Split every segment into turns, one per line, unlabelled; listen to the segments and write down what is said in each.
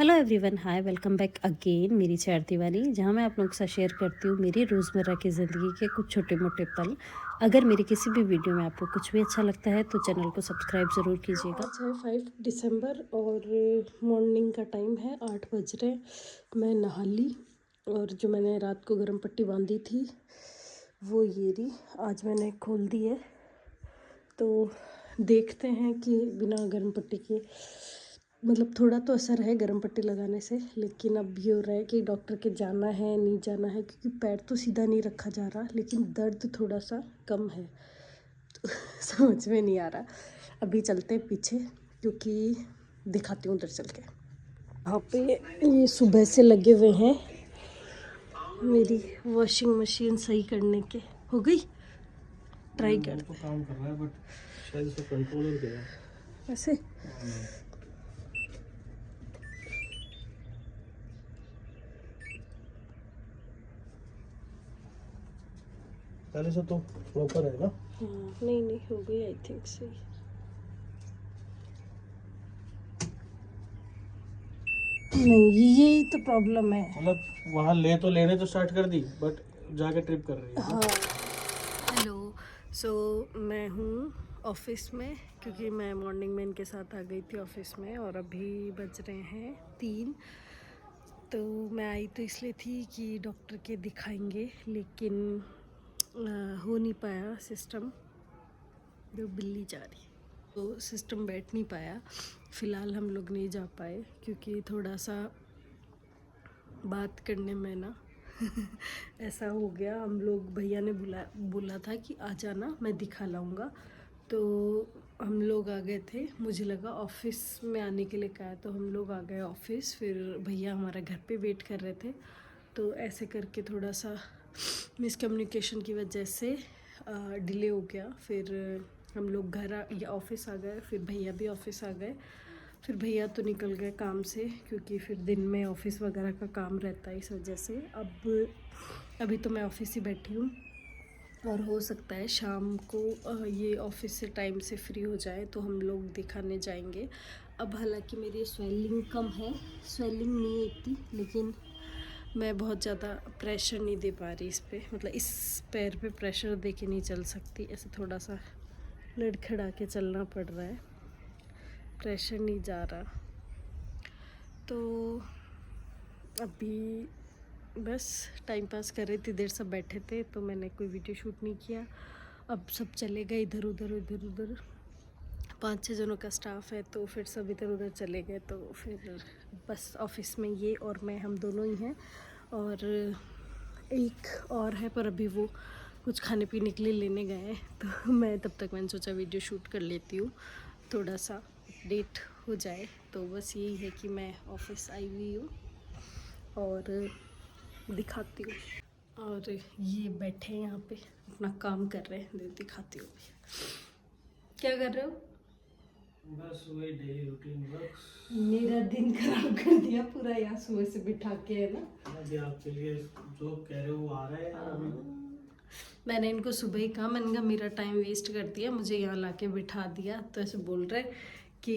Hello everyone, हाय, welcome back again मेरी chat दीवानी, जहाँ मैं आप लोगों के साथ शेयर करती हूँ मेरी रोज़मर्रा की ज़िंदगी के कुछ छोटे मोटे पल। अगर मेरी किसी भी वीडियो में आपको कुछ भी अच्छा लगता है तो चैनल को सब्सक्राइब ज़रूर कीजिएगा।
आज है 5 दिसंबर और मॉर्निंग का टाइम है, 8 बज रहे। मैं नहा ली और जो मैंने रात को गर्म पट्टी बांधी थी वो ये रही, आज मैंने खोल दी है। तो देखते हैं कि बिना गर्म पट्टी के मतलब थोड़ा तो असर है गर्म पट्टी लगाने से, लेकिन अब ये हो रहा है कि डॉक्टर के जाना है नहीं जाना है, क्योंकि पैर तो सीधा नहीं रखा जा रहा लेकिन दर्द थोड़ा सा कम है। तो समझ में नहीं आ रहा। अभी चलते हैं पीछे, क्योंकि दिखाती हूँ उधर चल के। यहाँ पे ये सुबह से लगे हुए हैं मेरी वॉशिंग मशीन सही करने के। हो गई, ट्राई कर
तो काम कर रहा है बट शायद इसका कंट्रोलर गया
ऐसे।
पहले से तो प्रॉपर है ना।
हाँ, नहीं नहीं हो गई, आई थिंक सही। नहीं, यही तो प्रॉब्लम है।
मतलब वहाँ लेने तो स्टार्ट कर दी बट जाके ट्रिप कर रही है ना।
हाँ। हेलो, सो मैं हूँ ऑफिस में, क्योंकि मैं मॉर्निंग में इनके साथ आ गई थी ऑफिस में और अभी बज रहे हैं 3। तो मैं आई तो इसलिए थी कि डॉक्टर के दिखाएंगे, लेकिन हो नहीं पाया सिस्टम। जो बिल्ली जा रही तो सिस्टम बैठ नहीं पाया। फ़िलहाल हम लोग नहीं जा पाए क्योंकि थोड़ा सा बात करने में ना ऐसा हो गया। हम लोग, भैया ने बोला था कि आ जाना, मैं दिखा लाऊंगा। तो हम लोग आ गए थे, मुझे लगा ऑफिस में आने के लिए कहा, तो हम लोग आ गए ऑफिस। फिर भैया हमारा घर पे वेट कर रहे थे, तो ऐसे करके थोड़ा सा मिसकम्युनिकेशन की वजह से डिले हो गया। फिर हम लोग या ऑफिस आ गए, फिर भैया भी ऑफिस आ गए। फिर भैया तो निकल गए काम से, क्योंकि फिर दिन में ऑफिस वगैरह का काम रहता है, इस वजह से। अभी तो मैं ऑफिस ही बैठी हूँ और हो सकता है शाम को ये ऑफिस से टाइम से फ्री हो जाए तो हम लोग दिखाने जाएंगे। अब हालांकि मेरी स्वेलिंग कम है, स्वेलिंग नहीं है इतनी, लेकिन मैं बहुत ज़्यादा प्रेशर नहीं दे पा रही इस पे, मतलब इस पैर पे प्रेशर दे के नहीं चल सकती। ऐसे थोड़ा सा लड़खड़ा के चलना पड़ रहा है, प्रेशर नहीं जा रहा। तो अभी बस टाइम पास कर रही थी, देर सब बैठे थे तो मैंने कोई वीडियो शूट नहीं किया। अब सब चले गए इधर उधर। 5-6 जनों का स्टाफ है, तो फिर सब इधर उधर चले गए। तो फिर बस ऑफिस में ये और मैं, हम दोनों ही हैं। और एक और है, पर अभी वो कुछ खाने पीने के लिए लेने गए हैं। तो मैं तब तक मैंने सोचा वीडियो शूट कर लेती हूँ, थोड़ा सा अपडेट हो जाए। तो बस यही है कि मैं ऑफिस आई हुई हूँ और दिखाती हूँ। और ये बैठे हैं यहाँ पे अपना काम कर रहे हैं, दिखाती हूँ। क्या कर रहे हो?
बस वही डेली रूटीन वर्क।
मेरा दिन खराब कर दिया पूरा, यहाँ सुबह से बिठा के, है ना।
अभी आपके लिए जो कह रहे हो वो आ रहा है यार अभी।
मैंने इनको सुबह ही कहा, मैंने कहा मेरा टाइम वेस्ट कर दिया, मुझे यहाँ लाके बिठा दिया। तो ऐसे बोल रहे कि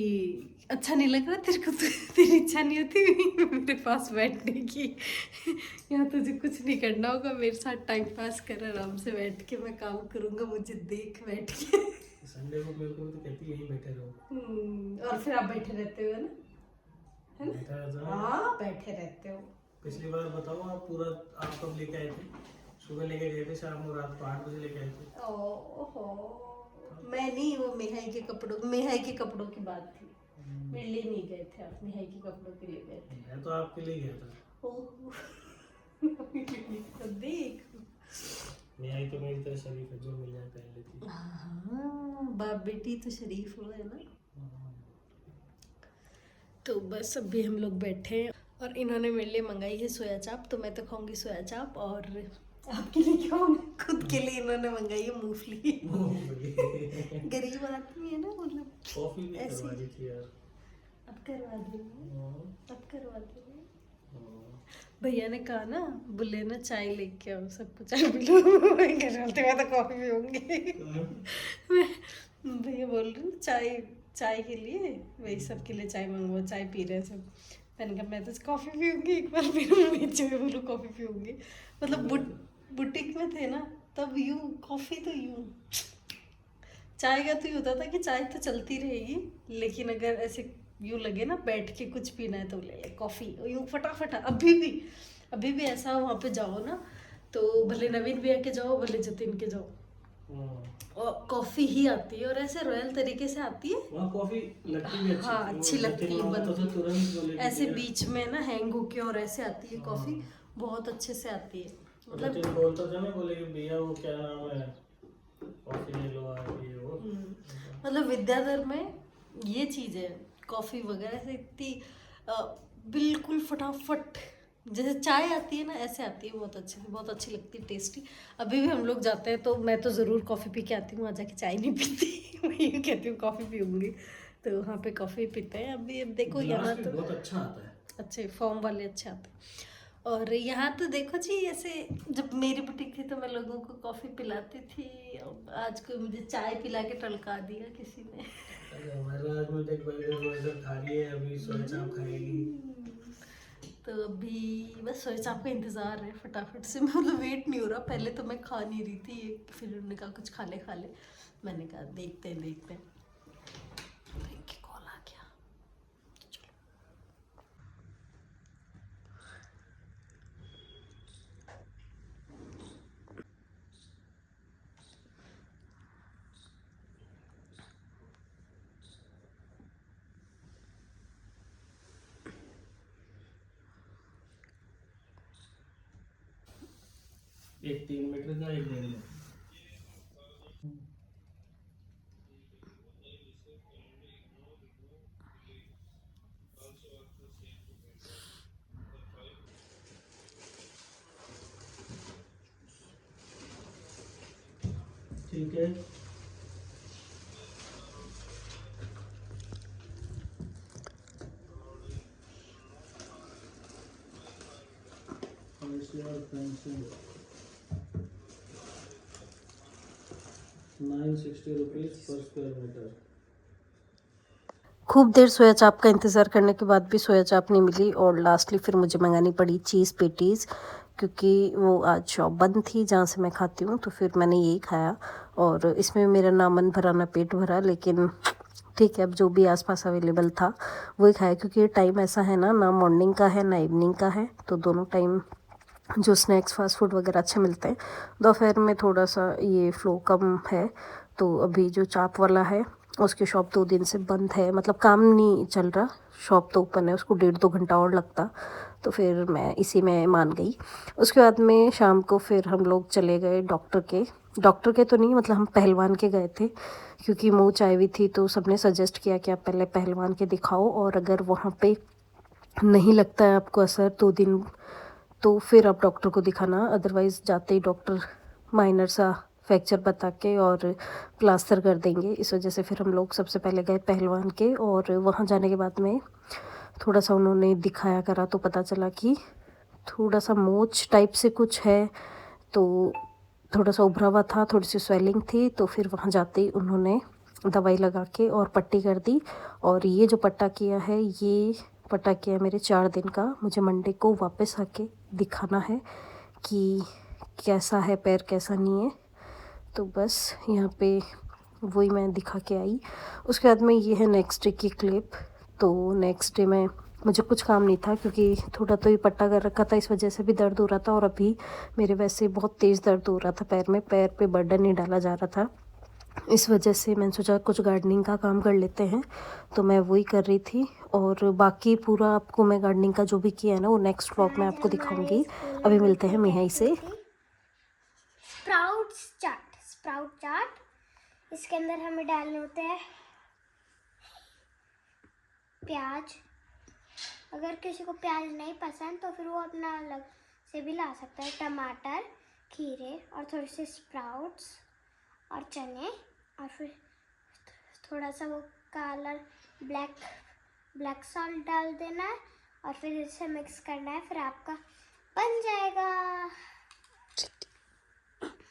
अच्छा नहीं लग रहा तेरे को, तो तेरी इच्छा नहीं होती मेरे पास बैठने की। यहाँ तुझे कुछ नहीं करना होगा, मेरे साथ टाइम पास कर, आराम से बैठ के मैं काम करूँगा, मुझे देख बैठ के।
संडे को मेरे को भी तो कहती यहीं बैठे रहो।
और फिर आप बैठे रहते हो, है ना?
बैठा रहता है।
हाँ, बैठे रहते हो।
पिछली बार बताओ आप पूरा, आप कब लेके आए थे? सुबह लेके गए थे, शाम को रात को 8 बजे लेके आए थे।
ओहो, मैं नहीं, वो मेहाई के कपड़ों की बात थी। मेरे लिए नहीं गए थे आप, मेहाई के कपड़ों के लिए गए थे।
मैं तो आपके लिए गया था।
ओह, तो देख।
मैं आई तो मेरी तरह शरीफ है, जो मिल जाए पहन लेती।
हाँ, बाप बेटी तो शरीफ हो, है ना। तो बस अभी हम लोग बैठे हैं और इन्होंने मेरे लिए मंगाई है सोया चाप, तो मैं तो खाऊंगी सोया चाप। और आपके लिए क्या मंगाई? खुद के लिए इन्होंने मंगाई है मूंगफली। गरीब आदमी है ना, मतलब
कॉफी भी
ऐसी।
करवा दी थी यार।
अब करवा देंगे,
हाँ।
अब करवा देंगे। भैया ने कहा ना, बोले ना चाय लेके आओ, सबको चाय पी लो। मैं कह रही हूँ, मैं तो कॉफी पीऊंगी। भैया बोल रहे ना चाय, चाय के लिए, वही सब के लिए चाय मंगवाओ, चाय पी रहे हैं सब। मैंने कहा मैं तो कॉफ़ी पीऊँगी एक बार, फिर मैं जो है बोलो कॉफ़ी पीऊँगी। मतलब बुटीक में थे ना, तब यूँ कॉफ़ी तो यूँ, चाय का तो ये होता था कि चाय तो चलती रहेगी, लेकिन अगर ऐसे यूँ लगे ना बैठ के कुछ पीना है तो ले ले कॉफ़ी, यूँ फटाफट। अभी भी ऐसा वहाँ पे जाओ ना, तो भले नवीन भैया के जाओ भले जतिन के जाओ, और कॉफ़ी ही आती है, और ऐसे रॉयल तरीके से आती है।
वहाँ कॉफी लगती भी अच्छी
हाँ
थी, वो
अच्छी लगती
जतिन
है,
मांगता था
बनती
तुरंत बोले
है
कि
ऐसे
भैया।
बीच में ना हैंग होके, और ऐसे आती है कॉफ़ी,
हाँ।
बहुत अच्छे से आती है। मतलब
जतिन बोलता था ना, बोले कि भैया वो क्या नाम है, कॉफी ले लो आज ये वो।
मतलब विद्याधर में ये चीज़ है, कॉफ़ी वगैरह से इतनी बिल्कुल फटाफट जैसे चाय आती है ना, ऐसे आती है, बहुत अच्छी, बहुत अच्छी लगती है, टेस्टी। अभी भी हम लोग जाते हैं तो मैं तो ज़रूर कॉफ़ी पी के आती हूँ, वहाँ जाके चाय नहीं पीती मैं ये कहती हूँ कॉफ़ी पीऊँगी, तो वहाँ पे कॉफ़ी पीते हैं। अभी अब देखो
गिलास
यहाँ
भी
तो
बहुत अच्छा आता है।
अच्छे फॉर्म वाले अच्छे आते हैं। और यहाँ तो देखो जी, ऐसे जब मेरी बुटीक थी तो मैं लोगों को कॉफ़ी पिलाती थी, और आज कोई मुझे चाय पिला के टलका दिया किसी ने।
अरे हमारे आज में देख बर्गर वर्गर खा रही है, अभी सोया चाप खाएगी।
तो अभी बस सोया चाप का इंतज़ार है, फटाफट से, मतलब वेट नहीं हो रहा। पहले तो मैं खा नहीं रही थी, फिर उन्होंने कहा कुछ खा ले, मैंने कहा देखते हैं। कॉल आ गया।
1 3 मीटर का, 1 1.5 मीटर। ठीक है। और पेंसिल 960 रुपीज़ पर स्क्वायर मीटर।
खूब देर सोया चाप का इंतज़ार करने के बाद भी सोया चाप नहीं मिली, और लास्टली फिर मुझे मंगानी पड़ी चीज़ पेटीज़, क्योंकि वो आज शॉप बंद थी जहाँ से मैं खाती हूँ, तो फिर मैंने यही खाया। और इसमें मेरा ना मन भरा ना पेट भरा, लेकिन ठीक है, अब जो भी आसपास अवेलेबल था वही खाया, क्योंकि टाइम ऐसा है ना मॉर्निंग का है ना इवनिंग का है, तो दोनों टाइम जो स्नैक्स फास्ट फूड वगैरह अच्छे मिलते हैं। दोपहर में थोड़ा सा ये फ्लो कम है, तो अभी जो चाप वाला है उसकी शॉप 2 दिन से बंद है, मतलब काम नहीं चल रहा, शॉप तो ओपन है, उसको 1.5 2 घंटा और लगता, तो फिर मैं इसी में मान गई। उसके बाद में शाम को फिर हम लोग चले गए डॉक्टर के तो नहीं, मतलब हम पहलवान के गए थे, क्योंकि मुँह चाय हुई थी, तो सबने सजेस्ट किया कि आप पहले पहलवान के दिखाओ, और अगर वहाँ पे नहीं लगता है आपको असर 2 दिन, तो फिर आप डॉक्टर को दिखाना, अदरवाइज़ जाते ही डॉक्टर माइनर सा फ्रैक्चर बता के और प्लास्टर कर देंगे। इस वजह से फिर हम लोग सबसे पहले गए पहलवान के, और वहाँ जाने के बाद में थोड़ा सा उन्होंने दिखाया करा, तो पता चला कि थोड़ा सा मोच टाइप से कुछ है, तो थोड़ा सा उभरा हुआ था, थोड़ी सी स्वेलिंग थी, तो फिर वहाँ जाते ही उन्होंने दवाई लगा के और पट्टी कर दी। और ये जो पट्टा किया है, ये पट्टा किया है मेरे 4 दिन का, मुझे मंडे को वापस आके दिखाना है कि कैसा है पैर कैसा नहीं है, तो बस यहाँ पे वही मैं दिखा के आई। उसके बाद में ये है नेक्स्ट डे की क्लिप। तो नेक्स्ट डे में मुझे कुछ काम नहीं था, क्योंकि थोड़ा तो ये पट्टा कर रखा था, इस वजह से भी दर्द हो रहा था, और अभी मेरे वैसे बहुत तेज़ दर्द हो रहा था पैर में, पैर पे बर्डन नहीं डाला जा रहा था, इस वजह से मैंने सोचा कुछ गार्डनिंग का काम कर लेते हैं, तो मैं वही कर रही थी। और बाकी पूरा आपको मैं गार्डनिंग का जो भी किया है ना, वो नेक्स्ट व्लॉग में आपको दिखाऊंगी। अभी मिलते हैं मिहाई से।
स्प्राउट चाट, इसके अंदर हमें डालने होते हैं प्याज। अगर किसी को प्याज नहीं पसंद तो फिर वो अपना अलग से भी ला सकता है। टमाटर, खीरे और थोड़े से स्प्राउट्स और चने, और फिर थोड़ा सा वो कलर ब्लैक सॉल्ट डाल देना है, और फिर इसे मिक्स करना है, फिर आपका बन जाएगा।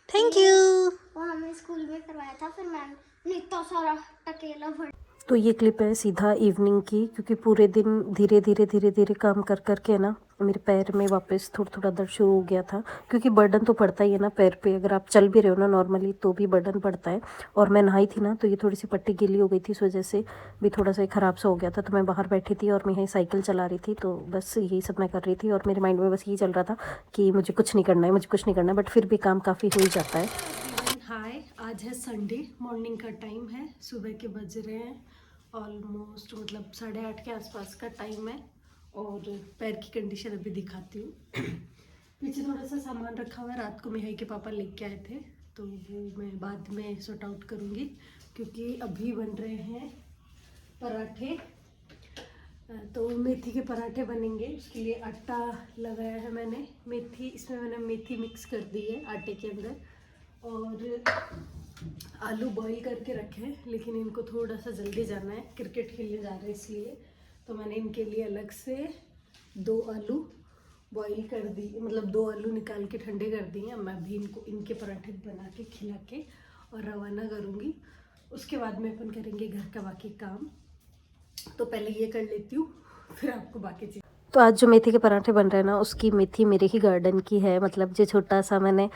Thank you.
वो हमें स्कूल में करवाया था, फिर मैंने इतना सारा टकेला भर
तो ये क्लिप है सीधा इवनिंग की, क्योंकि पूरे दिन धीरे धीरे काम कर कर के ना मेरे पैर में वापस थोड़ा थोड़ा दर्द शुरू हो गया था। क्योंकि बर्डन तो पड़ता ही है ना पैर पे, अगर आप चल भी रहे हो ना नॉर्मली तो भी बर्डन पड़ता है। और मैं नहाई थी ना, तो ये थोड़ी सी पट्टी गीली हो गई थी, इस वजह से भी थोड़ा सा ख़राब सा हो गया था। तो मैं बाहर बैठी थी और मैं यहीं साइकिल चला रही थी, तो बस यही सब मैं कर रही थी। और मेरे माइंड में बस यही चल रहा था कि मुझे कुछ नहीं करना है, मुझे कुछ नहीं करना है, बट फिर भी काम काफ़ी हो ही जाता है।
हाय, आज है संडे, मॉर्निंग का टाइम है, सुबह के बज रहे हैं ऑलमोस्ट, मतलब 8:30 के आसपास का टाइम है। और पैर की कंडीशन अभी दिखाती हूँ। पीछे थोड़ा सा सामान रखा हुआ है, रात को मेहाई के पापा लेके आए थे, तो वो मैं बाद में सॉर्ट आउट करूँगी। क्योंकि अभी बन रहे हैं पराठे, तो मेथी के पराठे बनेंगे। उसके लिए आटा लगाया है मैंने, मेथी, इसमें मैंने मेथी मिक्स कर दी है आटे के अंदर। और आलू बॉईल करके रखे हैं, लेकिन इनको थोड़ा सा जल्दी जाना है, क्रिकेट खेलने जा रहे हैं इसलिए। तो मैंने इनके लिए अलग से 2 आलू बॉईल कर दी, मतलब 2 आलू निकाल के ठंडे कर दिए। मैं भी इनको इनके पराठे बना के खिला के और रवाना करूँगी। उसके बाद में अपन करेंगे घर का बाकी काम। तो पहले ये कर लेती हूँ, फिर आपको बाकी चीज़।
तो आज जो मेथी के पराठे बन रहे हैं ना, उसकी मेथी मेरे ही गार्डन की है। मतलब जो छोटा सा मैंने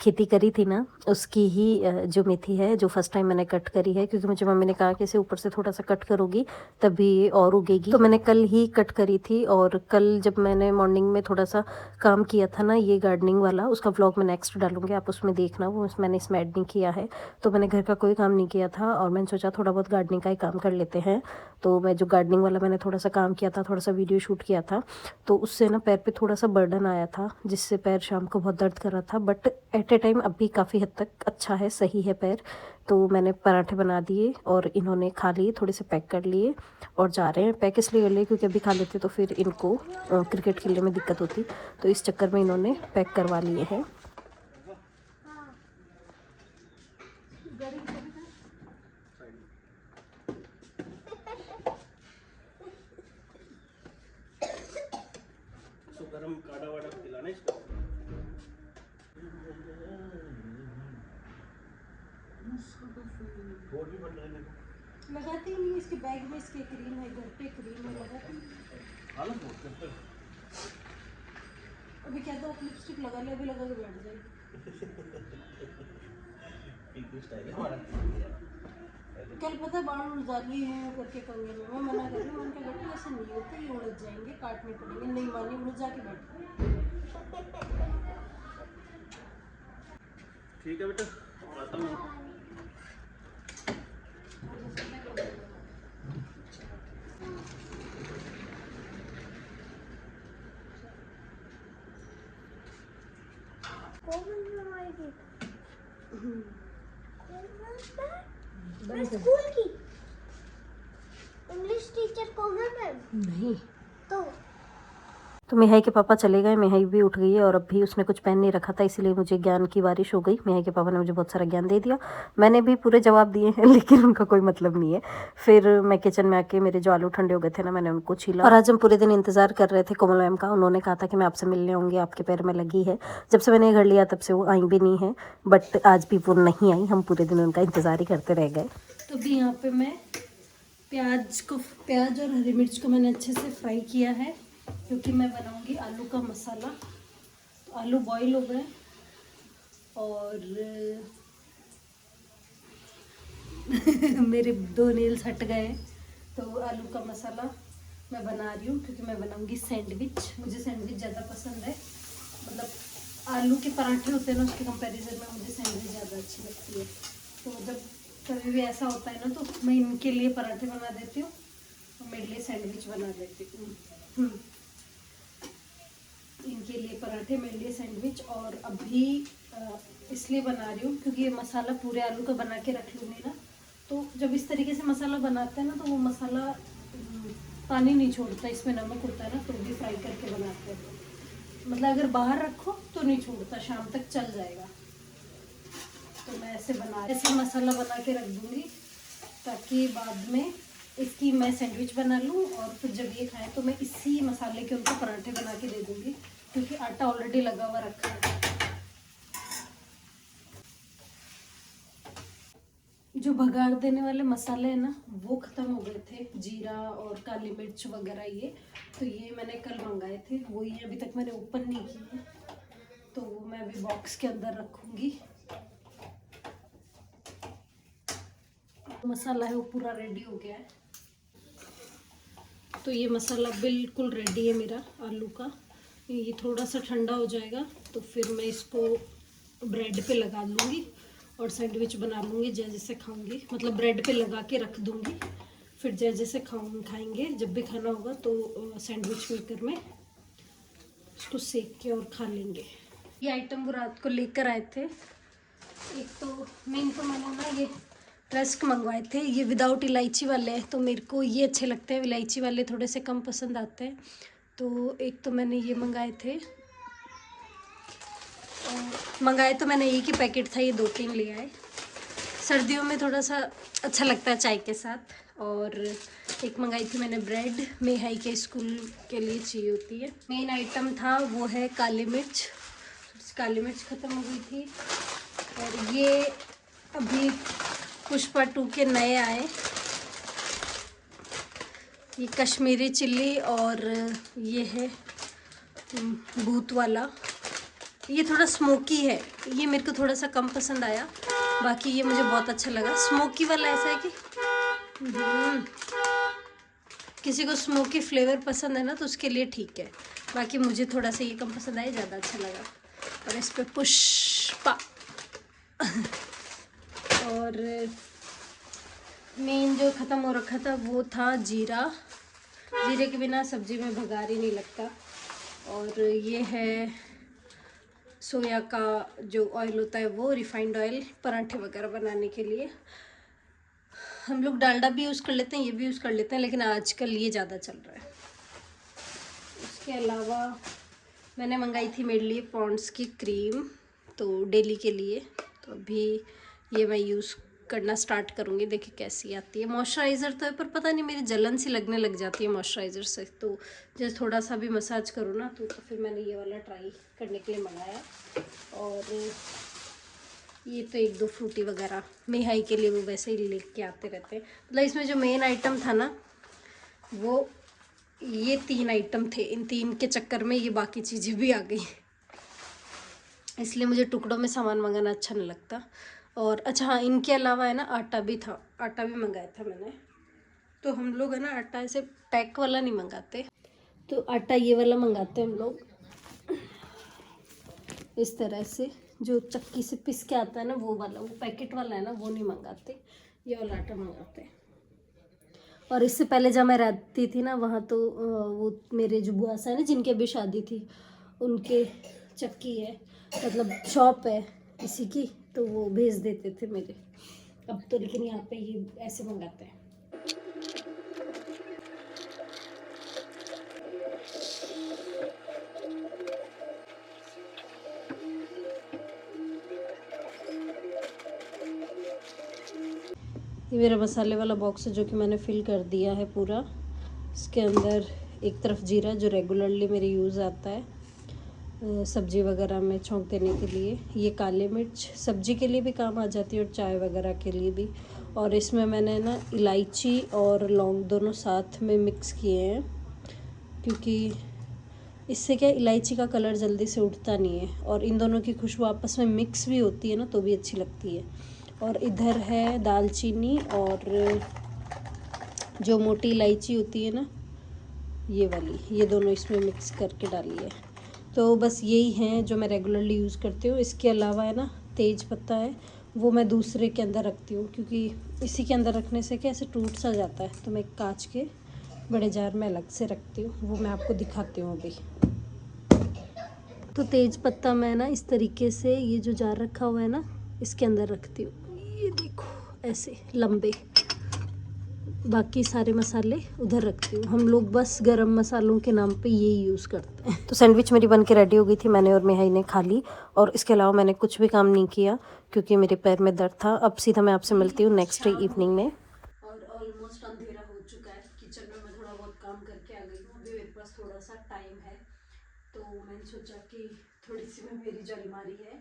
खेती करी थी ना, उसकी ही जो मेथी है, जो फर्स्ट टाइम मैंने कट करी है। क्योंकि मुझे मम्मी ने कहा कि इसे ऊपर से थोड़ा सा कट करोगी तभी ये और उगेगी। तो मैंने कल ही कट करी थी, और कल जब मैंने मॉर्निंग में थोड़ा सा काम किया था ना ये गार्डनिंग वाला, उसका व्लॉग मैं नेक्स्ट डालूंगी, आप उसमें देखना। वो मैंने इसमें ऐड नहीं किया है। तो मैंने घर का कोई काम नहीं किया था, और मैंने सोचा थोड़ा बहुत गार्डनिंग का ही काम कर लेते हैं। तो मैं जो गार्डनिंग वाला मैंने थोड़ा सा काम किया था, थोड़ा सा वीडियो शूट किया था, तो उससे ना पैर पे थोड़ा सा बर्डन आया था, जिससे पैर शाम को बहुत दर्द कर रहा था। बट एट ए टाइम अभी काफ़ी हद तक अच्छा है, सही है पैर। तो मैंने पराठे बना दिए और इन्होंने खा लिए, थोड़े से पैक कर लिए और जा रहे हैं। पैक इसलिए कर लिए क्योंकि अभी खा लेते तो फिर इनको क्रिकेट खेलने में दिक्कत होती, तो इस चक्कर में इन्होंने पैक करवा लिए हैं।
गरम काढ़ा वाड़ा पिलाना इसको।
लगाते ही नहीं, इसके बैग में इसके क्रीम है, घर पे क्रीम है, लगाते नहीं। अभी क्या तो आप लिपस्टिक लगा ले, अभी लगा के बैठ जाएगी। कल पता है बाल उड़ जाती है करके कंगे में, मैं मना कर रही हूँ, उनके बेटे ऐसे नहीं होते, ये उड़ जाएंगे, काटने पड़ेंगे। नहीं मानी, उड़ जाके बैठ।
ठीक है बेटा, आता हूँ।
स्कूल की इंग्लिश टीचर कोमल मैम
नहीं,
तो मेहाई के पापा चले गए, मेहाई भी उठ गई है, और अभी उसने कुछ पहन नहीं रखा था, इसलिए मुझे ज्ञान की बारिश हो गई। मेहाई के पापा ने मुझे बहुत सारा ज्ञान दे दिया, मैंने भी पूरे जवाब दिए हैं, लेकिन उनका कोई मतलब नहीं है। फिर मैं किचन में आके, मेरे जो आलू ठंडे हो गए थे ना, मैंने उनको छीला। और आज हम पूरे दिन इंतजार कर रहे थे कोमल मैम का। उन्होंने कहा था कि मैं आपसे मिलने आऊँगी, आपके पैर में लगी है। जब से मैंने घर लिया तब से वो आई भी नहीं है, बट आज भी वो नहीं आई। हम पूरे दिन उनका इंतज़ार ही करते रह गए।
तो भी यहाँ पे मैं प्याज और हरी मिर्च को मैंने अच्छे से फ्राई किया है, क्योंकि मैं बनाऊंगी आलू का मसाला। तो आलू बॉईल हो गए और मेरे 2 नेल्स हट गए। तो आलू का मसाला मैं बना रही हूँ, क्योंकि मैं बनाऊंगी सैंडविच। मुझे सैंडविच ज़्यादा पसंद है, मतलब आलू के पराठे होते हैं ना, उसके कंपैरिजन में मुझे सैंडविच ज़्यादा अच्छी लगती है। तो जब कभी भी ऐसा होता है ना, तो मैं इनके लिए पराठे बना देती हूँ और मेरे लिए सैंडविच बना देती हूँ। इनके लिए पराठे, मेरे लिए सैंडविच। और अभी इसलिए बना रही हूँ क्योंकि ये मसाला पूरे आलू का बना के रख लूँगी ना, तो जब इस तरीके से मसाला बनाते हैं ना, तो वो मसाला पानी नहीं छोड़ता, इसमें नमक होता है ना, तो भी फ्राई करके बनाते हैं। मतलब अगर बाहर रखो तो नहीं छोड़ता, शाम तक चल जाएगा। तो मैं ऐसे मसाला बना के रख दूँगी, ताकि बाद में इसकी मैं सैंडविच बना लूँ, और फिर जब ये खाएं तो मैं इसी मसाले के उनको पराठे बना के दे दूँगी, क्योंकि आटा ऑलरेडी लगा हुआ रखा है। जो भगाड़ देने वाले मसाले हैं ना वो ख़त्म हो गए थे, जीरा और काली मिर्च वगैरह ये। तो ये मैंने कल मंगाए थे, वो ये अभी तक मैंने ओपन नहीं किए, तो वो मैं अभी बॉक्स के अंदर रखूँगी। मसाला है वो पूरा रेडी हो गया है। तो ये मसाला बिल्कुल रेडी है मेरा आलू का। ये थोड़ा सा ठंडा हो जाएगा तो फिर मैं इसको ब्रेड पे लगा लूँगी और सैंडविच बना लूँगी जैसे जैसे खाऊंगी, मतलब ब्रेड पे लगा के रख दूँगी, फिर जैसे जैसे खाएंगे जब भी खाना होगा तो सैंडविच मेकर में इसको सेक के और खा लेंगे। ये आइटम वो रात को लेकर आए थे। एक तो मेन तो मैंने ना ये रस्क मंगवाए थे, ये विदाउट इलायची वाले हैं, तो मेरे को ये अच्छे लगते हैं, इलायची वाले थोड़े से कम पसंद आते हैं। तो एक तो मैंने ये मंगाए थे, और मंगाए तो मैंने एक ही पैकेट था, ये 2-3 ले आए। सर्दियों में थोड़ा सा अच्छा लगता है चाय के साथ। और एक मंगाई थी मैंने ब्रेड, मेहाई के स्कूल के लिए चाहिए होती है। मेन आइटम था वो है काली मिर्च, काली मिर्च ख़त्म हो गई थी। और ये अभी पुष्पा 2 के नए आए, ये कश्मीरी चिल्ली, और ये है भूत वाला। ये थोड़ा स्मोकी है, ये मेरे को थोड़ा सा कम पसंद आया, बाकी ये मुझे बहुत अच्छा लगा। स्मोकी वाला ऐसा है कि किसी को स्मोकी फ्लेवर पसंद है ना तो उसके लिए ठीक है, बाकी मुझे थोड़ा सा ये कम पसंद आया, ज़्यादा अच्छा लगा। और इस पे पुष्पा और मेन जो ख़त्म हो रखा था वो था जीरा। जीरे के बिना सब्जी में भगार ही नहीं लगता। और ये है सोया का जो ऑयल होता है वो, रिफाइंड ऑयल, पराठे वगैरह बनाने के लिए। हम लोग डालडा भी यूज़ कर लेते हैं, ये भी यूज़ कर लेते हैं, लेकिन आजकल ये ज़्यादा चल रहा है। उसके अलावा मैंने मंगाई थी मेरे लिए पॉन्ड्स की क्रीम, तो डेली के लिए। तो अभी ये मैं यूज़ करना स्टार्ट करूँगी, देखिए कैसी आती है। मॉइस्चराइज़र तो है पर पता नहीं मेरी जलन सी लगने लग जाती है मॉइस्चराइज़र से, तो जैसे थोड़ा सा भी मसाज करूँ ना तो फिर मैंने ये वाला ट्राई करने के लिए मंगाया। और ये तो 1-2 फ्रूटी वगैरह मेहाई के लिए वो वैसे ही लेके आते रहते हैं। मतलब इसमें जो मेन आइटम था ना वो ये 3 आइटम थे, इन 3 के चक्कर में ये बाकी चीज़ें भी आ गई, इसलिए मुझे टुकड़ों में सामान मंगाना अच्छा नहीं लगता। और अच्छा हाँ, इनके अलावा है ना आटा भी था, आटा भी मंगाया था मैंने। तो हम लोग है ना आटा ऐसे पैक वाला नहीं मंगाते, तो आटा ये वाला मंगाते हैं हम लोग, इस तरह से जो चक्की से पिस के आता है ना वो वाला, वो पैकेट वाला है ना वो नहीं मंगाते, ये वाला आटा मंगाते हैं। और इससे पहले जब मैं रहती थी ना वहाँ तो वो मेरे जो बुआ सा है ना जिनकी अभी शादी थी, उनके चक्की है, मतलब शॉप है इसी की, तो वो भेज देते थे मेरे। अब तो लेकिन यहाँ पे ये ऐसे मंगाते हैं। ये मेरा मसाले वाला बॉक्स है जो कि मैंने फिल कर दिया है पूरा। इसके अंदर एक तरफ जीरा जो रेगुलरली मेरे यूज़ आता है सब्जी वगैरह में छौंक देने के लिए, ये काली मिर्च सब्जी के लिए भी काम आ जाती है और चाय वगैरह के लिए भी। और इसमें मैंने ना इलायची और लौंग दोनों साथ में मिक्स किए हैं, क्योंकि इससे क्या इलायची का कलर जल्दी से उठता नहीं है और इन दोनों की खुशबू आपस में मिक्स भी होती है ना तो भी अच्छी लगती है। और इधर है दालचीनी और जो मोटी इलायची होती है ना ये वाली, ये दोनों इसमें मिक्स करके डाली है। तो बस यही हैं जो मैं रेगुलरली यूज़ करती हूँ। इसके अलावा है ना तेज पत्ता है, वो मैं दूसरे के अंदर रखती हूँ, क्योंकि इसी के अंदर रखने से क्या ऐसे टूट सा जाता है, तो मैं कांच के बड़े जार में अलग से रखती हूँ, वो मैं आपको दिखाती हूँ अभी। तो तेज पत्ता मैं ना इस तरीके से ये जो जार रखा हुआ है ना इसके अंदर रखती हूँ, ये देखो ऐसे लंबे। बाकी सारे मसाले उधर रखती हूँ। हम लोग बस गरम मसालों के नाम पे यही यूज़ करते हैं। तो सैंडविच मेरी बन के रेडी हो गई थी, मैंने और मेहाई ने खा ली, और इसके अलावा मैंने कुछ भी काम नहीं किया क्योंकि मेरे पैर में दर्द था। अब सीधा मैं आपसे मिलती हूँ नेक्स्ट डे इवनिंग में। और ऑलमोस्ट अंधेरा हो चुका है, किचन में मैं थोड़ा बहुत काम करके आ गई हूँ, अभी मेरे पास थोड़ा सा टाइम है, तो मैंने सोचा कि थोड़ी सी मैं मेरी जो अलमारी है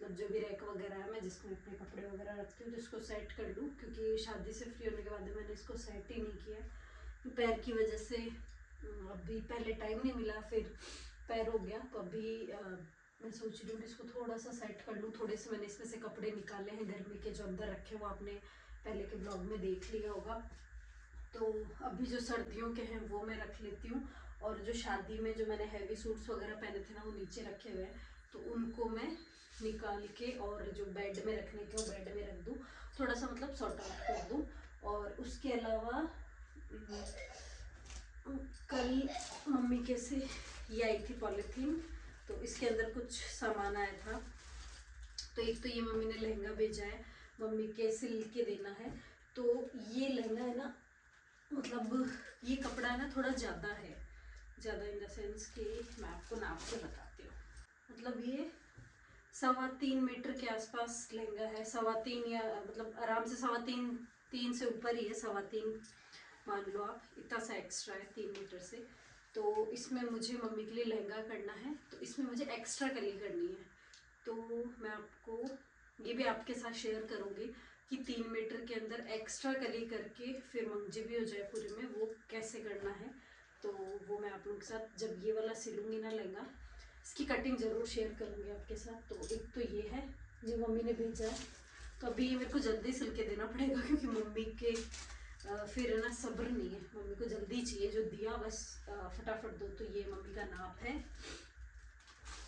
मतलब जो भी रैक वगैरह है मैं जिसमें अपने कपड़े वगैरह रखती हूँ, जिसको सेट कर लूँ, क्योंकि शादी से फ्री होने के बाद मैंने इसको सेट ही नहीं किया पैर की वजह से। अभी पहले टाइम नहीं मिला, फिर पैर हो गया, तो अभी मैं सोच रही हूँ कि इसको थोड़ा सा सेट कर लूँ। थोड़े से मैंने इसमें से कपड़े निकाले हैं गर्मी के, जो अंदर रखे वो आपने पहले के ब्लॉग में देख लिया होगा। तो अभी जो सर्दियों के हैं वो मैं रख लेती हूँ, और जो शादी में जो मैंने हैवी सूट्स वगैरह पहने थे ना वो नीचे रखे हुए हैं, तो उनको मैं निकाल के और जो बेड में रखने के वो बेड में रख दूँ, थोड़ा सा मतलब सॉर्ट आउट कर दूँ। और उसके अलावा कल मम्मी के से ये आई थी पॉलीथीन, तो इसके अंदर कुछ सामान आया था। तो एक तो ये मम्मी ने लहंगा भेजा है, मम्मी के सिल के देना है। तो ये लहंगा है ना, मतलब ये कपड़ा ना थोड़ा ज़्यादा है, ज़्यादा इन द सेंस कि मैं आपको नाप के बताती हूँ। मतलब ये 3.25 मीटर के आसपास लहंगा है, 3.25 या मतलब आराम से 3.25 से ऊपर ही है, 3.25 मान लो आप, इतना सा एक्स्ट्रा है 3 मीटर से। तो इसमें मुझे मम्मी के लिए लहंगा करना है, तो इसमें मुझे एक्स्ट्रा कली करनी है। तो मैं आपको ये भी आपके साथ शेयर करूँगी कि 3 मीटर के अंदर एक्स्ट्रा कली करके फिर मंगजी भी हो जाए पूरे में, वो कैसे करना है। तो वो मैं आप लोगों के साथ जब ये वाला सिलूँगी ना लहंगा, इसकी कटिंग ज़रूर शेयर करूँगी आपके साथ। तो एक तो ये है जो मम्मी ने भेजा है, तो अभी ये मेरे को जल्दी सिल के देना पड़ेगा, क्योंकि मम्मी के फिर ना सब्र नहीं है, मम्मी को जल्दी चाहिए, जो दिया बस फटाफट दो। तो ये मम्मी का नाप है।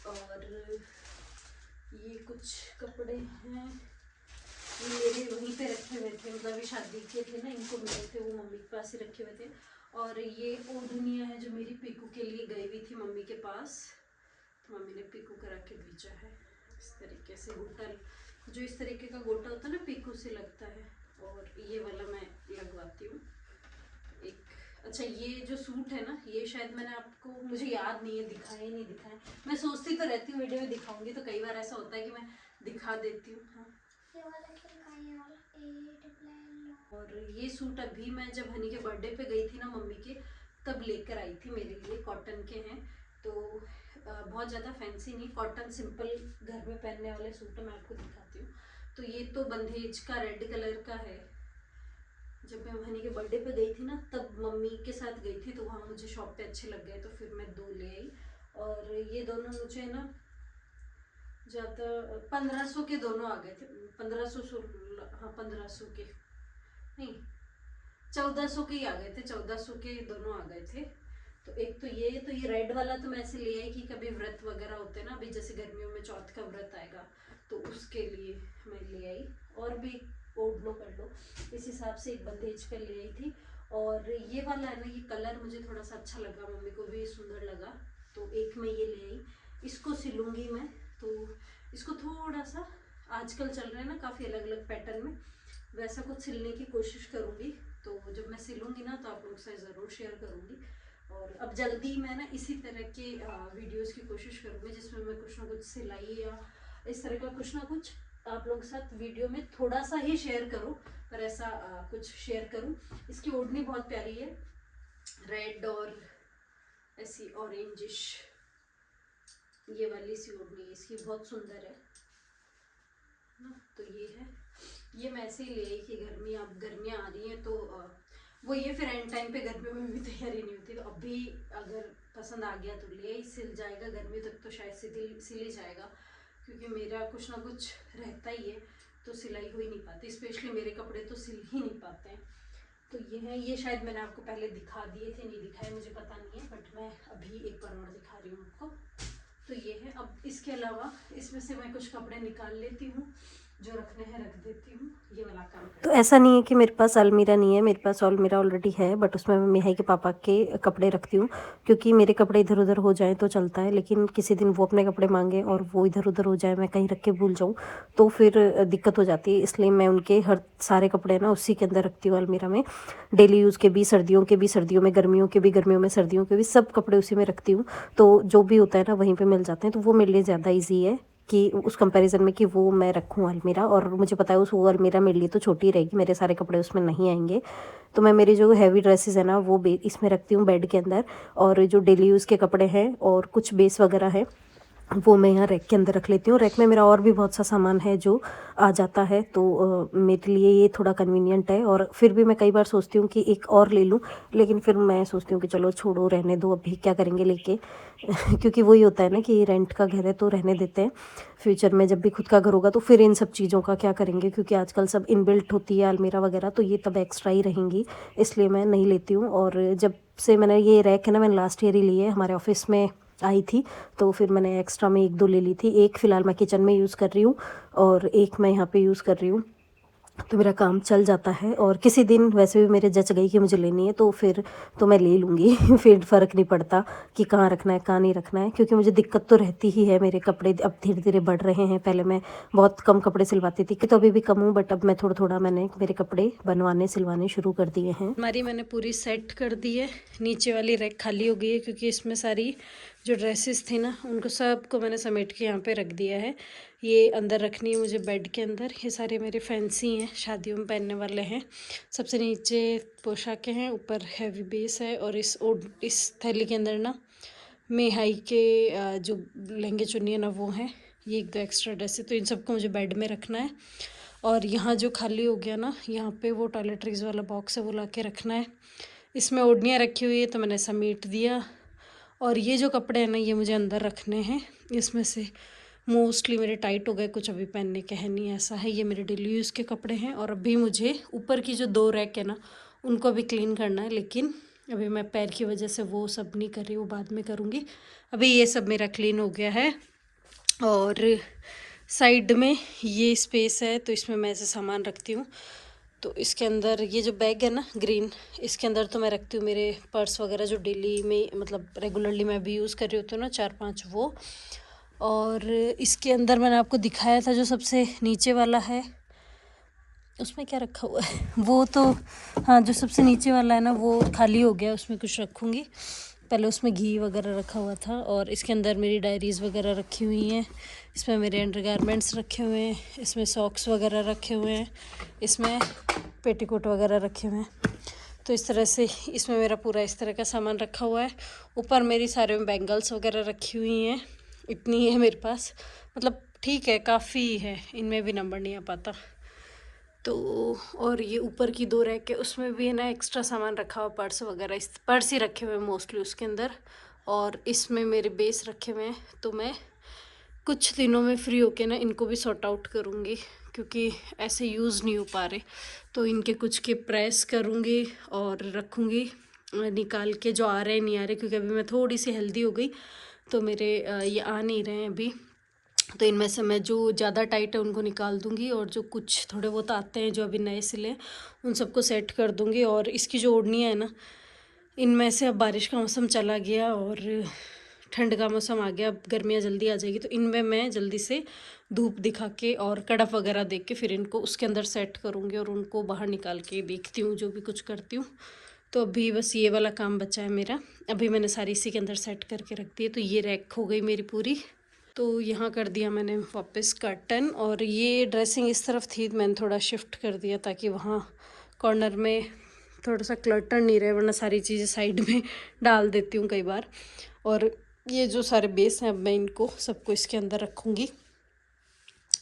और ये कुछ कपड़े हैं, ये मेरे वहीं पे रखे हुए थे, मतलब ये शादी के थे ना, इनको मिले थे, वो मम्मी के पास ही रखे हुए थे। और ये ओढ़निया है जो मेरी पीकू के लिए गई हुई थी मम्मी के पास, तो मम्मी ने पीकू करा के भेजा है। इस तरीके से होटल जो इस तरीके का गोटा होता है ना, पीकू से लगता है, और ये वाला मैं लगवाती हूँ एक। अच्छा, ये जो सूट है ना, ये शायद मैंने आपको, मुझे याद नहीं है दिखाया नहीं दिखाया, मैं सोचती तो रहती हूँ वीडियो में दिखाऊंगी, तो कई बार ऐसा होता है कि मैं दिखा देती हूँ। हाँ, और ये सूट अभी मैं जब हनी के बर्थडे पे गई थी ना मम्मी के, तब लेकर आई थी मेरे लिए, कॉटन के हैं। तो बहुत ज़्यादा फैंसी नहीं, कॉटन सिंपल घर में पहनने वाले सूट मैं आपको दिखाती हूँ। तो ये तो बंदेज का रेड कलर का है, जब मैं हनी के बर्थडे पे गई थी ना तब मम्मी के साथ गई थी, तो वहाँ मुझे शॉप पे अच्छे लग गए, तो फिर मैं 2 ले आई। और ये दोनों मुझे ना ज़्यादा 1500 के दोनों आ गए थे, 1500 हाँ 1500 के नहीं, 1400 के ही आ गए थे, 1400 के दोनों आ गए थे। तो एक तो ये रेड वाला तो मैं ऐसे ले आई कि कभी व्रत वगैरह होते हैं ना, अभी जैसे गर्मियों में चौथ का व्रत आएगा, तो उसके लिए मैं ले आई। और भी ओढ़ लो कर लो, इस हिसाब से एक बंदेज का ले आई थी। और ये वाला है ना, ये कलर मुझे थोड़ा सा अच्छा लगा, मम्मी को भी सुंदर लगा, तो एक मैं ये ले आई। इसको सिलूँगी मैं, तो इसको थोड़ा सा, आजकल चल रहा है ना काफ़ी अलग अलग पैटर्न में, वैसा कुछ सिलने की कोशिश करूँगी। तो जब मैं सिलूँगी ना तो आप लोग से ज़रूर शेयर करूँगी। और अब जल्दी मैं ना इसी तरह के वीडियोस की कोशिश करूँगी, जिसमें मैं कुछ ना कुछ सिलाई या इस तरह का कुछ ना कुछ आप लोग के साथ वीडियो में थोड़ा सा ही शेयर करूँ, पर ऐसा कुछ शेयर करूँ। इसकी ओढ़नी बहुत प्यारी है, रेड और ऐसी ऑरेंजिश, ये वाली सी ओढ़नी इसकी बहुत सुंदर है ना। तो ये है, ये मैं ऐसे ही ले आई कि गर्मियाँ आ रही हैं, तो वो ये फिर एंड टाइम पे गर्मियों में भी तैयारी नहीं होती, तो अभी अगर पसंद आ गया तो ले आई, सिल जाएगा गर्मी तक तो शायद सिल ही जाएगा, क्योंकि मेरा कुछ ना कुछ रहता ही है, तो सिलाई हो ही नहीं पाती, स्पेशली मेरे कपड़े तो सिल ही नहीं पाते हैं। तो ये है, ये शायद मैंने आपको पहले दिखा दिए थे, नहीं दिखाए मुझे पता नहीं है, बट मैं अभी एक बार और दिखा रही हूँ आपको। तो ये है। अब इसके अलावा इसमें से मैं कुछ कपड़े निकाल लेती हूँ, जो रखने हैं रख देती हूँ, ये वाला काम
तो ऐसा नहीं है कि मेरे पास अलमीरा नहीं है, मेरे पास अलमीरा ऑलरेडी है, बट उसमें मैं मिहाई के पापा के कपड़े रखती हूँ, क्योंकि मेरे कपड़े इधर उधर हो जाएं तो चलता है, लेकिन किसी दिन वो अपने कपड़े मांगे और वो इधर उधर हो जाए, मैं कहीं रख के भूल जाऊँ, तो फिर दिक्कत हो जाती है। इसलिए मैं उनके हर सारे कपड़े ना उसी के अंदर रखती हूँ अलमीरा में, डेली यूज़ के भी, सर्दियों के भी सर्दियों में, गर्मियों के भी गर्मियों में, सर्दियों के भी, सब कपड़े उसी में रखती हूँ। तो जो भी होता है ना वहीं पर मिल जाते हैं, तो वो मेरे लिए ज़्यादा ईजी है कि उस कंपैरिजन में कि वो मैं रखूँ अलमीरा। और मुझे पता है उस वो अलमीरा मेरे लिए तो छोटी रहेगी, मेरे सारे कपड़े उसमें नहीं आएंगे, तो मैं मेरी जो हैवी ड्रेसेस है ना वो इसमें रखती हूँ बेड के अंदर, और जो डेली यूज़ के कपड़े हैं और कुछ बेस वगैरह है वो मैं यहाँ रैक के अंदर रख लेती हूँ। रैक में मेरा और भी बहुत सा सामान है जो आ जाता है, तो मेरे लिए ये थोड़ा कन्वीनियंट है। और फिर भी मैं कई बार सोचती हूँ कि एक और ले लूँ, लेकिन फिर मैं सोचती हूँ कि चलो छोड़ो, रहने दो, अभी क्या करेंगे लेके क्योंकि वही होता है ना कि रेंट का घर है तो रहने देते हैं। फ्यूचर में जब भी खुद का घर होगा तो फिर इन सब चीज़ों का क्या करेंगे, क्योंकि आजकल सब इनबिल्ट होती है अलमीरा वगैरह, तो ये तब एक्स्ट्रा ही रहेंगी, इसलिए मैं नहीं लेती हूँ। और जब से मैंने ये रैक है ना, मैंने लास्ट ईयर ही ली है, हमारे ऑफिस में आई थी, तो फिर मैंने एक्स्ट्रा में 1-2 ले ली थी। एक फ़िलहाल मैं किचन में यूज़ कर रही हूँ और एक मैं यहाँ पे यूज़ कर रही हूँ, तो मेरा काम चल जाता है। और किसी दिन वैसे भी मेरे जच गई कि मुझे लेनी है तो फिर तो मैं ले लूँगी फिर फ़र्क नहीं पड़ता कि कहाँ रखना है कहाँ नहीं रखना है, क्योंकि मुझे दिक्कत तो रहती ही है। मेरे कपड़े अब धीरे धीरे बढ़ रहे हैं, पहले मैं बहुत कम कपड़े सिलवाती थी, कि तो अभी भी कम हूँ, बट अब मैं थोड़ा थोड़ा मैंने मेरे कपड़े बनवाने सिलवाने शुरू कर दिए हैं।
हमारी मैंने पूरी सेट कर दी है, नीचे वाली रैक खाली हो गई है क्योंकि इसमें सारी जो ड्रेसेस थी ना उनको सबको मैंने समेट के यहाँ पे रख दिया है। ये अंदर रखनी है मुझे बेड के अंदर। ये सारे मेरे फैंसी हैं, शादियों में पहनने वाले हैं। सबसे नीचे पोशाकें हैं, ऊपर हैवी बेस है, और इस थैली के अंदर ना मेहाई के जो लहंगे चुन्नी है ना वो हैं। ये 1-2 एक्स्ट्रा ड्रेस है, तो इन सबको मुझे बेड में रखना है। और यहाँ जो खाली हो गया ना, यहाँ पे वो टॉयलेटरीज़ वाला बॉक्स है, वो ला के रखना है। इसमें ओढ़नियाँ रखी हुई है तो मैंने समेट दिया। और ये जो कपड़े हैं ना ये मुझे अंदर रखने हैं। इसमें से मोस्टली मेरे टाइट हो गए, कुछ अभी पहनने के हैं नहीं, ऐसा है। ये मेरे डेली यूज़ के कपड़े हैं। और अभी मुझे ऊपर की जो 2 रैक है ना उनको अभी क्लीन करना है, लेकिन अभी मैं पैर की वजह से वो सब नहीं कर रही, वो बाद में करूँगी। अभी ये सब मेरा क्लीन हो गया है। और साइड में ये स्पेस है, तो इसमें मैं ऐसे सामान रखती हूँ। तो इसके अंदर ये जो बैग है ना ग्रीन, इसके अंदर तो मैं रखती हूँ मेरे पर्स वगैरह जो डेली में मतलब रेगुलरली मैं भी यूज़ कर रही होती हूँ ना, 4-5 वो। और इसके अंदर मैंने आपको दिखाया था जो सबसे नीचे वाला है, उसमें क्या रखा हुआ है वो तो, हाँ जो सबसे नीचे वाला है ना वो खाली हो गया, उसमें कुछ रखूँगी। पहले उसमें घी वगैरह रखा हुआ था। और इसके अंदर मेरी डायरीज़ वगैरह रखी हुई हैं। इसमें मेरे अंडरगारमेंट्स रखे हुए हैं, इसमें सॉक्स वगैरह रखे हुए हैं, इसमें पेटीकोट वगैरह रखे हुए हैं। तो इस तरह से इसमें मेरा पूरा इस तरह का सामान रखा हुआ है। ऊपर मेरी सारे में बैंगल्स वगैरह रखी हुई हैं, इतनी है मेरे पास, मतलब ठीक है, काफ़ी है, इनमें भी नंबर नहीं आ पाता। तो और ये ऊपर की 2 रैक है, उसमें भी है ना एक्स्ट्रा सामान रखा हुआ, पर्स वगैरह, इस पर्स ही रखे हुए हैं मोस्टली उसके अंदर। और इसमें मेरे बेस रखे हुए हैं, तो मैं कुछ दिनों में फ्री होके ना इनको भी सॉर्ट आउट करूँगी, क्योंकि ऐसे यूज़ नहीं हो पा रहे। तो इनके कुछ के प्रेस करूँगी और रखूँगी निकाल के, जो आ रहे नहीं आ रहे, क्योंकि अभी मैं थोड़ी सी हेल्दी हो गई तो मेरे ये आ नहीं रहे हैं अभी। तो इनमें से मैं जो ज़्यादा टाइट है उनको निकाल दूँगी, और जो कुछ थोड़े बहुत आते हैं जो अभी नए सिले उन सबको सेट कर दूँगी। और इसकी जो ओढ़नियाँ है ना, इनमें से अब बारिश का मौसम चला गया और ठंड का मौसम आ गया, अब गर्मियाँ जल्दी आ जाएगी, तो इनमें मैं जल्दी से धूप दिखा के और कड़प वगैरह देख के फिर इनको उसके अंदर सेट करूँगी, और उनको बाहर निकाल के देखती हूँ जो भी कुछ करती हूँ। तो अभी बस ये वाला काम बचा है मेरा, अभी मैंने सारी इसी के अंदर सेट करके रख दी है। तो ये रैक हो गई मेरी पूरी। तो यहाँ कर दिया मैंने वापस कर्टन, और ये ड्रेसिंग इस तरफ थी, मैंने थोड़ा शिफ्ट कर दिया ताकि वहाँ कॉर्नर में थोड़ा सा क्लटर नहीं रहे, वरना सारी चीज़ें साइड में डाल देती हूँ कई बार। और ये जो सारे बेस हैं अब मैं इनको सबको इसके अंदर रखूँगी।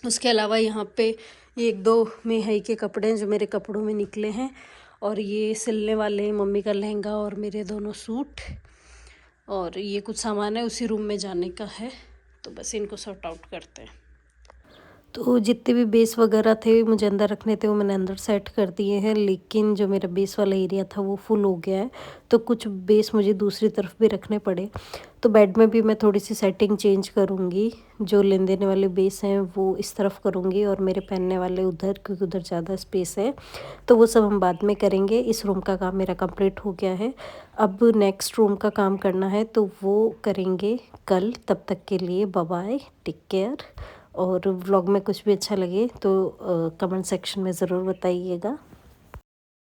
उसके अलावा यहाँ पे 1-2 मेहाई के कपड़े हैं जो मेरे कपड़ों में निकले हैं, और ये सिलने वाले मम्मी का लहंगा और मेरे दोनों सूट, और ये कुछ सामान है उसी रूम में जाने का है। तो बस इनको सॉर्ट आउट करते हैं।
तो जितने भी बेस वगैरह थे मुझे अंदर रखने थे वो मैंने अंदर सेट कर दिए हैं, लेकिन जो मेरा बेस वाला एरिया था वो फुल हो गया है, तो कुछ बेस मुझे दूसरी तरफ भी रखने पड़े। तो बेड में भी मैं थोड़ी सी सेटिंग चेंज करूँगी, जो लेन देने वाले बेस हैं वो इस तरफ करूँगी और मेरे पहनने वाले उधर, क्योंकि उधर ज़्यादा स्पेस है। तो वो सब हम बाद में करेंगे। इस रूम का काम मेरा कंप्लीट हो गया है, अब नेक्स्ट रूम का काम करना है, तो वो करेंगे कल। तब तक के लिए बाय बाय, टेक केयर। और व्लॉग में कुछ भी अच्छा लगे तो कमेंट सेक्शन में ज़रूर बताइएगा।